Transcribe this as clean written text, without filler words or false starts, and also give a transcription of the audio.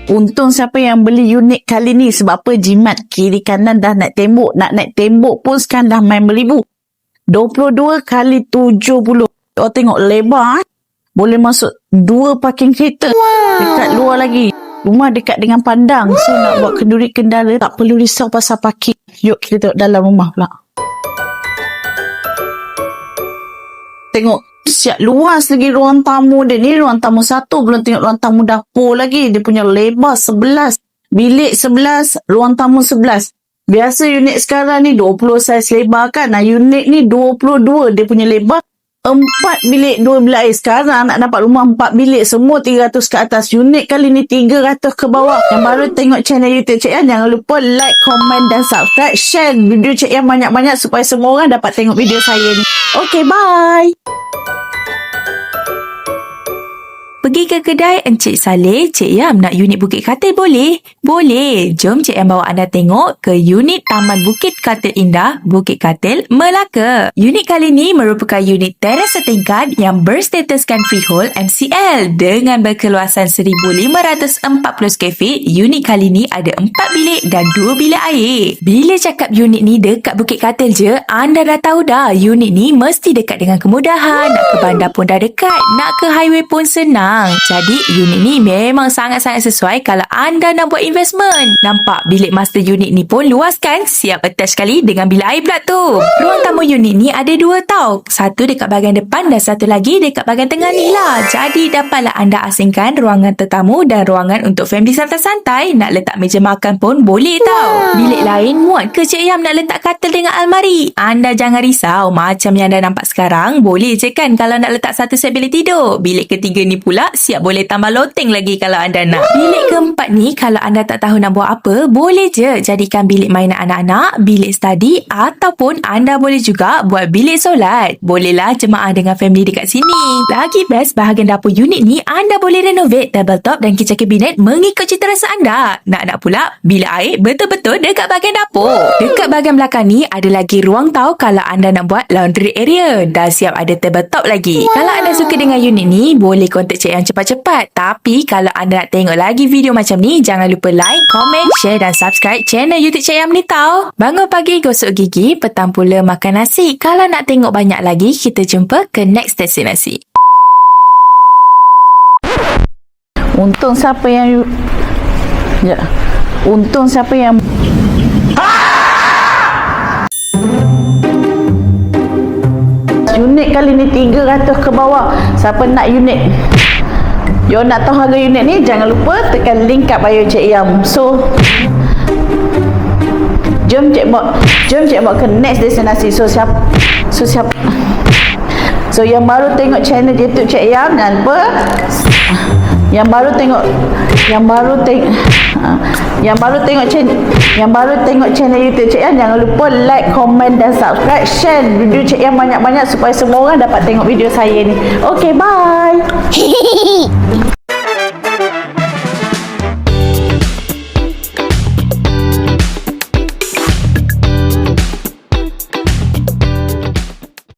Untung siapa yang beli unit kali ni. Sebab apa? Jimat kiri kanan dah naik tembok. Nak naik tembok pun sekarang dah main beribu. 22 kali 70. Oh, tengok lebar. Boleh masuk 2 parking kereta. Dekat luar lagi. Rumah dekat dengan pandang. So nak buat kenduri kendara tak perlu risau pasal parking. Yuk kita tengok dalam rumah pula. Tengok siap luas lagi ruang tamu dia. Ni ruang tamu 1. Belum tengok ruang tamu dapur lagi. Dia punya lebar 11. Bilik 11. Ruang tamu 11. Biasa unit sekarang ni 20 saiz lebar kan. Nah, unit ni 22 dia punya lebar. 4 bilik 2 bilik air. Sekarang nak dapat rumah 4 bilik semua 300 ke atas. Unit kali ni 300 ke bawah. Yang baru tengok channel YouTube Cik Yan, jangan lupa like, komen dan subscribe. Share video Cik Yan banyak-banyak supaya semua orang dapat tengok video saya ni. Okay, bye. Pergi ke kedai Encik Saleh, Cik Yam nak unit Bukit Katil boleh? Boleh. Jom Cik Yam bawa anda tengok ke unit Taman Bukit Katil Indah, Bukit Katil, Melaka. Unit kali ni merupakan unit teres setingkat yang berstatuskan freehold MCL dengan berkeluasan 1,540 square feet. Unit kali ni ada 4 bilik dan 2 bilik air. Bila cakap unit ni dekat Bukit Katil je, anda dah tahu dah unit ni mesti dekat dengan kemudahan. Nak ke bandar pun dah dekat, nak ke highway pun senang. Jadi unit ni memang sangat-sangat sesuai kalau anda nak buat investment. Nampak bilik master unit ni pun luas kan? Siap attach sekali dengan bilik air pula tu. Ruang tamu unit ni ada 2 tau. Satu dekat bahagian depan dan satu lagi dekat bahagian tengah ni lah. Jadi dapatlah anda asingkan ruangan tetamu dan ruangan untuk family santai-santai. Nak letak meja makan pun boleh tau. Bilik lain muat ke Cik Yam nak letak katil dengan almari? Anda jangan risau. Macam yang anda nampak sekarang, boleh je kan kalau nak letak satu set bilik tidur. Bilik ketiga ni pula siap boleh tambah loteng lagi kalau anda nak. Bilik keempat ni kalau anda tak tahu nak buat apa, boleh je jadikan bilik mainan anak-anak, bilik study ataupun anda boleh juga buat bilik solat. Bolehlah jemaah dengan family dekat sini. Lagi best bahagian dapur unit ni anda boleh renovate tabletop dan kitchen cabinet mengikut cita rasa anda. Nak pula bilik air betul-betul dekat bahagian dapur. Dekat bahagian belakang ni ada lagi ruang tau kalau anda nak buat laundry area. Dah siap ada tabletop lagi. Kalau anda suka dengan unit ni, boleh kontak Cik yang cepat-cepat. Tapi kalau anda nak tengok lagi video macam ni, jangan lupa like, komen, share dan subscribe channel YouTube Cik Yam ni tau. Bangun pagi gosok gigi, petang pula makan nasi. Kalau nak tengok banyak lagi, kita jumpa ke next destinasi. Untung siapa yang Untung siapa yang unit kali ni 300 ke bawah. Siapa nak unit? You nak tahu harga unit ni, jangan lupa tekan link kat bio Cik Yam. So jom Cik buat ke next destinasi. So yang baru tengok channel YouTube Cik Yam, jangan lupa yang baru tengok channel YouTube Cik Yam, jangan lupa like, komen dan subscribe. Share video Cik Yam banyak-banyak supaya semua orang dapat tengok video saya ni. Okay, bye.